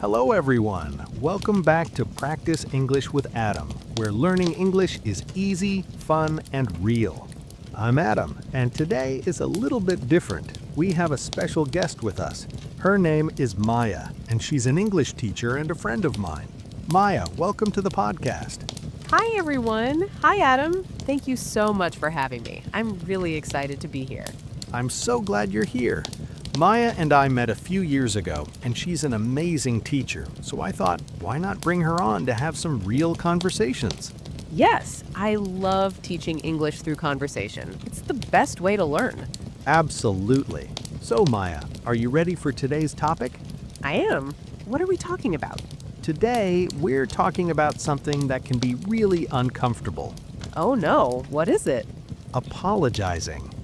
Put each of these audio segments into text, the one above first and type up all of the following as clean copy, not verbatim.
Hello everyone! Welcome back to Practice English with Adam, where learning English is easy, fun, and real. I'm Adam, and today is a little bit different. We have a special guest with us. Her name is Maya, and she's an English teacher and a friend of mine. Maya, welcome to the podcast. Hi everyone! Hi Adam! Thank you so much for having me. I'm really excited to be here. I'm so glad you're here. Maya and I met a few years ago, and she's an amazing teacher, so I thought, why not bring her on to have some real conversations? Yes, I love teaching English through conversation. It's the best way to learn. Absolutely. So Maya, are you ready for today's topic? I am. What are we talking about? Today, we're talking about something that can be really uncomfortable. Oh no, what is it? Apologizing.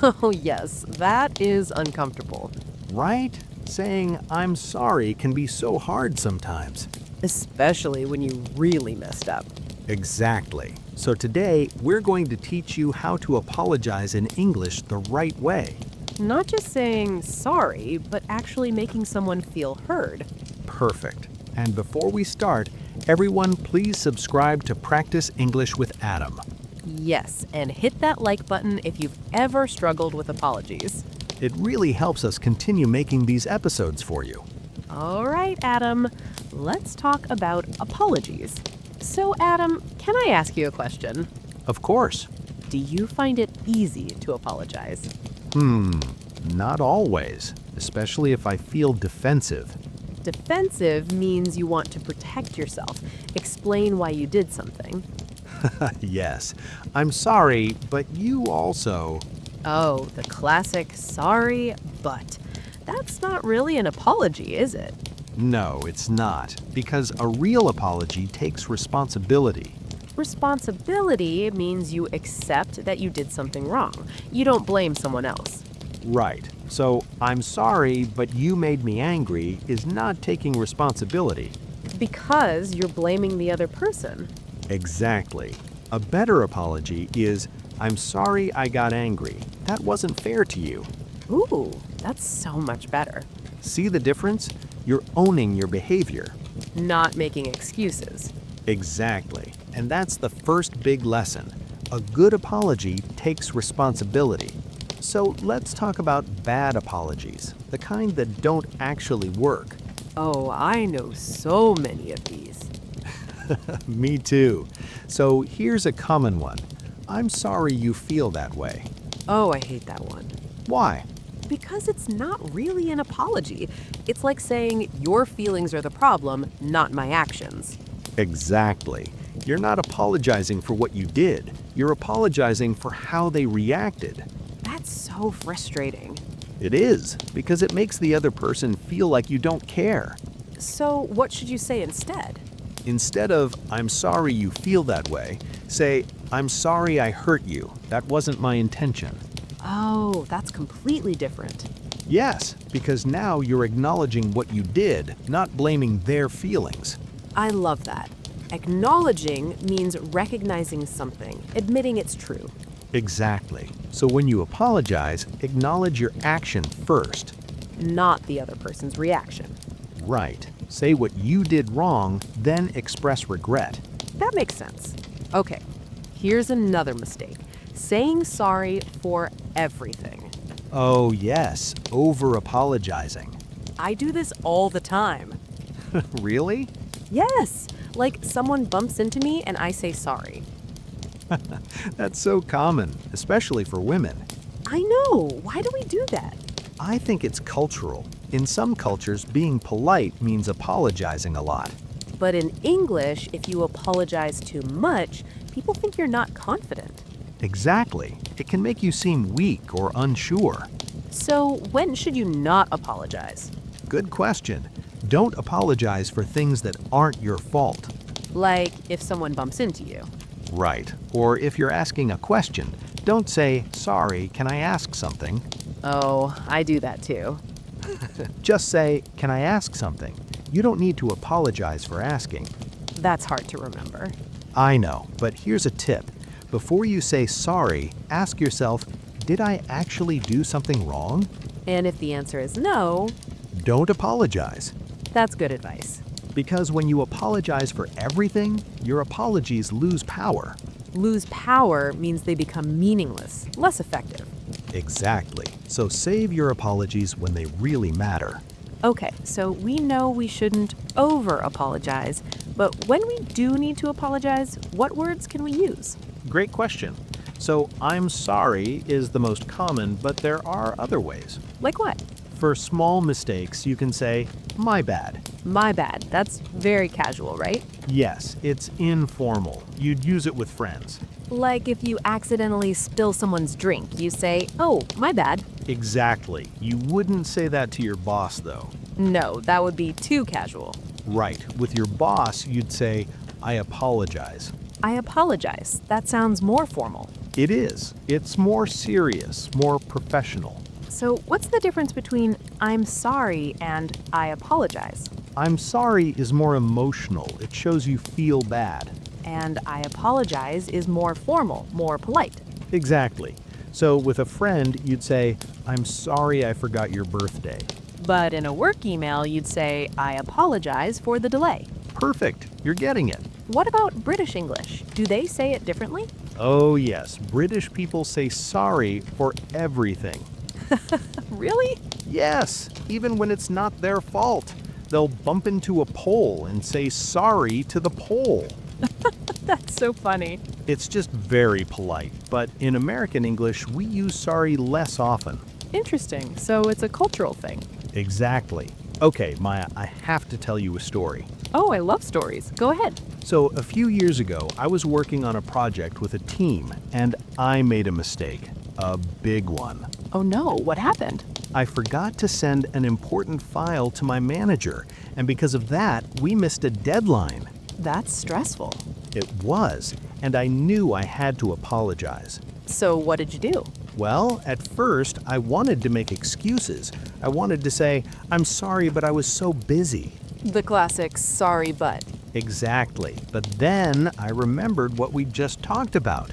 Oh yes, that is uncomfortable. Right? Saying I'm sorry can be so hard sometimes. Especially when you really messed up. Exactly. So today, we're going to teach you how to apologize in English the right way. Not just saying sorry, but actually making someone feel heard. Perfect. And before we start, everyone please subscribe to Practice English with Adam. Yes, and hit that like button if you've ever struggled with apologies. It really helps us continue making these episodes for you. All right, Adam, let's talk about apologies. So, Adam, can I ask you a question? Of course. Do you find it easy to apologize? Not always, especially if I feel defensive. Defensive means you want to protect yourself, explain why you did something. Yes, I'm sorry, but you also... Oh, the classic sorry, but. That's not really an apology, is it? No, it's not, because a real apology takes responsibility. Responsibility means you accept that you did something wrong. You don't blame someone else. Right. So, I'm sorry, but you made me angry is not taking responsibility. Because you're blaming the other person. Exactly. A better apology is, I'm sorry I got angry. That wasn't fair to you. Ooh, that's so much better. See the difference? You're owning your behavior. Not making excuses. Exactly. And that's the first big lesson. A good apology takes responsibility. So let's talk about bad apologies, the kind that don't actually work. Oh, I know so many of these. Me too. So here's a common one. I'm sorry you feel that way. Oh, I hate that one. Why? Because it's not really an apology. It's like saying your feelings are the problem, not my actions. Exactly. You're not apologizing for what you did. You're apologizing for how they reacted. That's so frustrating. It is, because it makes the other person feel like you don't care. So what should you say instead? Instead of, I'm sorry you feel that way, say, I'm sorry I hurt you. That wasn't my intention. Oh, that's completely different. Yes, because now you're acknowledging what you did, not blaming their feelings. I love that. Acknowledging means recognizing something, admitting it's true. Exactly. So when you apologize, acknowledge your action first. Not the other person's reaction. Right. Say what you did wrong, then express regret. That makes sense. Okay, here's another mistake. Saying sorry for everything. Oh yes, over-apologizing. I do this all the time. Really? Yes, like someone bumps into me and I say sorry. That's so common, especially for women. I know. Why do we do that? I think it's cultural. In some cultures, being polite means apologizing a lot. But in English, if you apologize too much, people think you're not confident. Exactly. It can make you seem weak or unsure. So when should you not apologize? Good question. Don't apologize for things that aren't your fault. Like if someone bumps into you. Right. Or if you're asking a question, don't say, sorry, can I ask something? Oh, I do that too. Just say, can I ask something? You don't need to apologize for asking. That's hard to remember. I know, but here's a tip. Before you say sorry, ask yourself, did I actually do something wrong? And if the answer is no, Don't apologize. That's good advice. Because when you apologize for everything, your apologies lose power. Lose power means they become meaningless, less effective. Exactly. So save your apologies when they really matter. Okay, so we know we shouldn't over-apologize, but when we do need to apologize, what words can we use? Great question. So, I'm sorry is the most common, but there are other ways. Like what? For small mistakes, you can say, my bad. My bad. That's very casual, right? Yes, it's informal. You'd use it with friends. Like if you accidentally spill someone's drink, you say, oh, my bad. Exactly. You wouldn't say that to your boss, though. No, that would be too casual. Right. With your boss, you'd say, I apologize. I apologize. That sounds more formal. It is. It's more serious, more professional. So, what's the difference between I'm sorry and I apologize? I'm sorry is more emotional. It shows you feel bad. And I apologize is more formal, more polite. Exactly. So with a friend, you'd say, I'm sorry I forgot your birthday. But in a work email, you'd say, I apologize for the delay. Perfect. You're getting it. What about British English? Do they say it differently? Oh, yes. British people say sorry for everything. Really? Yes, even when it's not their fault. They'll bump into a pole and say sorry to the pole. That's so funny. It's just very polite, but in American English, we use sorry less often. Interesting. So it's a cultural thing. Exactly. Okay, Maya, I have to tell you a story. Oh, I love stories. Go ahead. So, a few years ago, I was working on a project with a team, and I made a mistake. A big one. Oh no, what happened? I forgot to send an important file to my manager, and because of that, we missed a deadline. That's stressful. It was, and I knew I had to apologize. So what did you do? Well, at first, I wanted to make excuses. I wanted to say, I'm sorry, but I was so busy. The classic sorry but. Exactly. But then I remembered what we just talked about.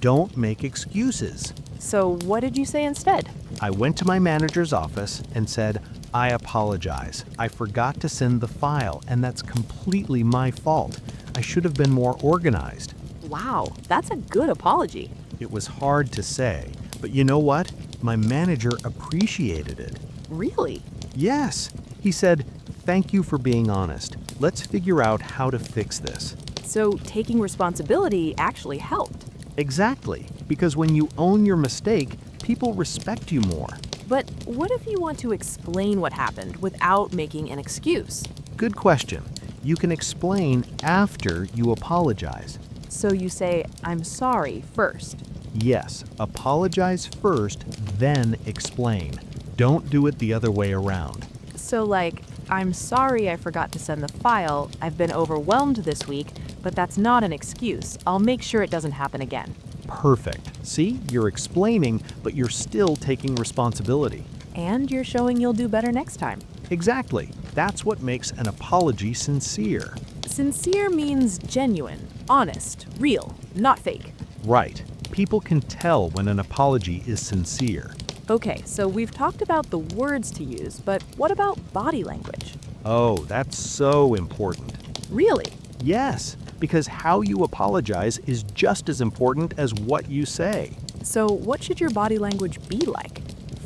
Don't make excuses. So what did you say instead? I went to my manager's office and said, I apologize. I forgot to send the file, and that's completely my fault. I should have been more organized. Wow, that's a good apology. It was hard to say, but you know what? My manager appreciated it. Really? Yes. He said, thank you for being honest. Let's figure out how to fix this. So taking responsibility actually helped. Exactly, because when you own your mistake, people respect you more. But what if you want to explain what happened without making an excuse? Good question. You can explain after you apologize. So you say, I'm sorry first. Yes, apologize first, then explain. Don't do it the other way around. So like, I'm sorry I forgot to send the file. I've been overwhelmed this week, but that's not an excuse. I'll make sure it doesn't happen again. Perfect. See, you're explaining, but you're still taking responsibility. And you're showing you'll do better next time. Exactly. That's what makes an apology sincere. Sincere means genuine, honest, real, not fake. Right. People can tell when an apology is sincere. Okay, so we've talked about the words to use, but what about body language? Oh, that's so important. Really? Yes, because how you apologize is just as important as what you say. So what should your body language be like?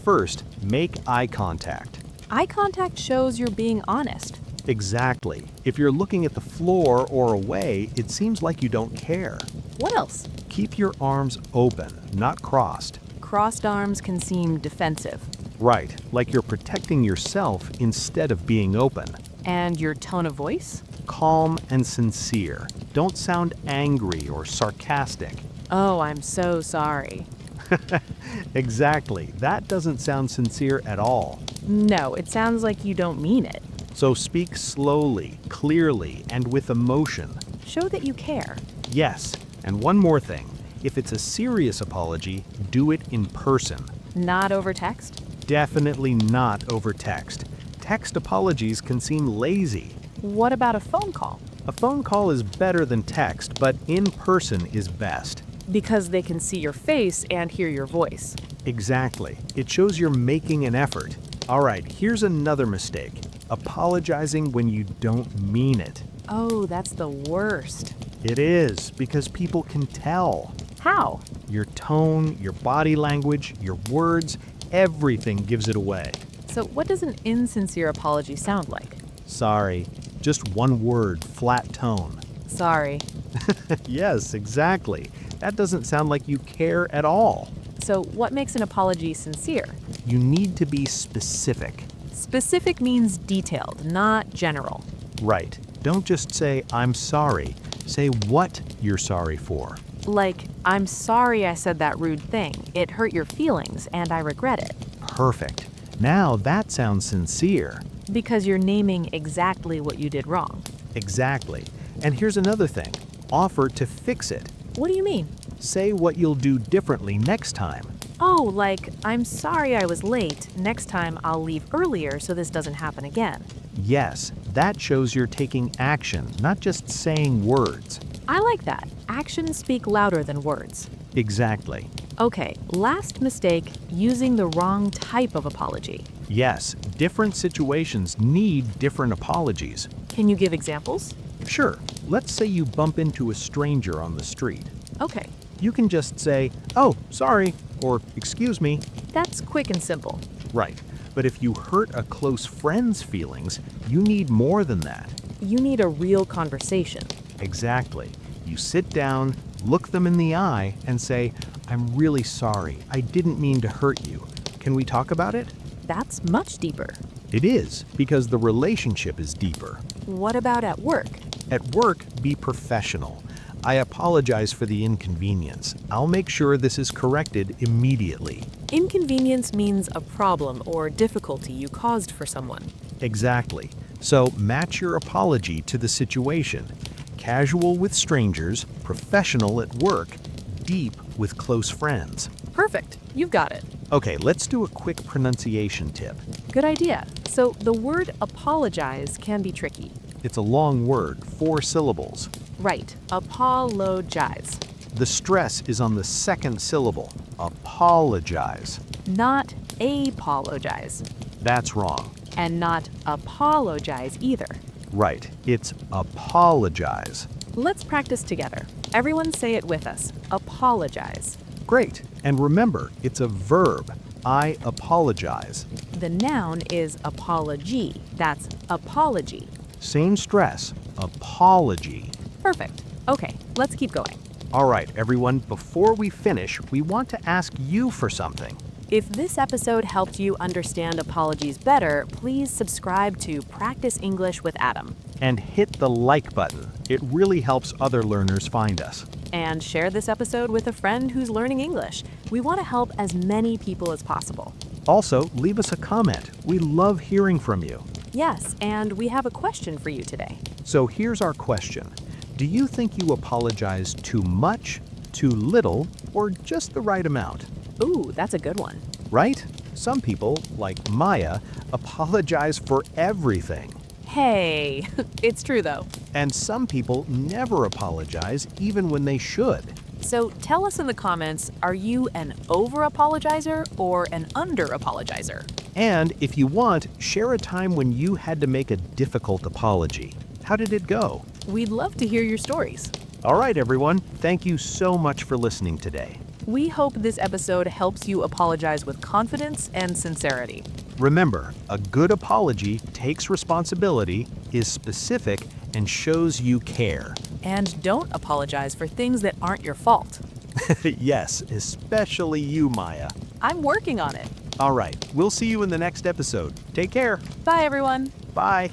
First, make eye contact. Eye contact shows you're being honest. Exactly. If you're looking at the floor or away, it seems like you don't care. What else? Keep your arms open, not crossed. Crossed arms can seem defensive. Right, like you're protecting yourself instead of being open. And your tone of voice? Calm and sincere. Don't sound angry or sarcastic. Oh, I'm so sorry. Exactly. That doesn't sound sincere at all. No, it sounds like you don't mean it. So speak slowly, clearly, and with emotion. Show that you care. Yes, and one more thing. If it's a serious apology, do it in person. Not over text? Definitely not over text. Text apologies can seem lazy. What about a phone call? A phone call is better than text, but in person is best. Because they can see your face and hear your voice. Exactly. It shows you're making an effort. All right, here's another mistake. apologizing when you don't mean it. Oh, that's the worst. It is, because people can tell. How? Your tone, your body language, your words, everything gives it away. So, what does an insincere apology sound like? Sorry, just one word, flat tone. Sorry. Yes, exactly. That doesn't sound like you care at all. So, what makes an apology sincere? You need to be specific. Specific means detailed, not general. Right. Don't just say, I'm sorry. Say what you're sorry for. Like, I'm sorry I said that rude thing. It hurt your feelings, and I regret it. Perfect. Now that sounds sincere. Because you're naming exactly what you did wrong. Exactly. And here's another thing. Offer to fix it. What do you mean? Say what you'll do differently next time. Oh, like, I'm sorry I was late. Next time I'll leave earlier so this doesn't happen again. Yes, that shows you're taking action, not just saying words. I like that. Actions speak louder than words. Exactly. Okay, last mistake, using the wrong type of apology. Yes, different situations need different apologies. Can you give examples? Sure, let's say you bump into a stranger on the street. Okay, You can just say, oh, sorry, or excuse me. that's quick and simple. Right, but if you hurt a close friend's feelings, you need more than that. You need a real conversation. Exactly. You sit down, look them in the eye, and say, I'm really sorry. I didn't mean to hurt you. Can we talk about it? That's much deeper. It is, because the relationship is deeper. What about at work? At work, be professional. I apologize for the inconvenience. I'll make sure this is corrected immediately. Inconvenience means a problem or difficulty you caused for someone. Exactly. So match your apology to the situation. Casual with strangers, professional at work, deep with close friends. Perfect. You've got it. Okay, let's do a quick pronunciation tip. Good idea. So the word apologize can be tricky. It's a long word, 4 syllables. Right. Apologize. The stress is on the second syllable, apologize. Not apologize. That's wrong. And not apologize either. Right, it's apologize. Let's practice together. Everyone say it with us. Apologize. Great, and remember, it's a verb. I apologize. The noun is apology. That's apology. Same stress, apology. Perfect. Okay, let's keep going. All right, everyone, before we finish, we want to ask you for something. If this episode helped you understand apologies better, please subscribe to Practice English with Adam. And hit the like button. It really helps other learners find us. And share this episode with a friend who's learning English. We want to help as many people as possible. Also, leave us a comment. We love hearing from you. Yes, and we have a question for you today. So here's our question. Do you think you apologize too much, too little, or just the right amount? Ooh, that's a good one. Right? Some people, like Maya, apologize for everything. Hey, it's true though. And some people never apologize even when they should. So tell us in the comments, are you an over-apologizer or an under-apologizer? And if you want, share a time when you had to make a difficult apology. How did it go? We'd love to hear your stories. All right, everyone. Thank you so much for listening today. We hope this episode helps you apologize with confidence and sincerity. Remember, a good apology takes responsibility, is specific, and shows you care. And don't apologize for things that aren't your fault. Yes, especially you, Maya. I'm working on it. All right, we'll see you in the next episode. Take care. Bye, everyone. Bye.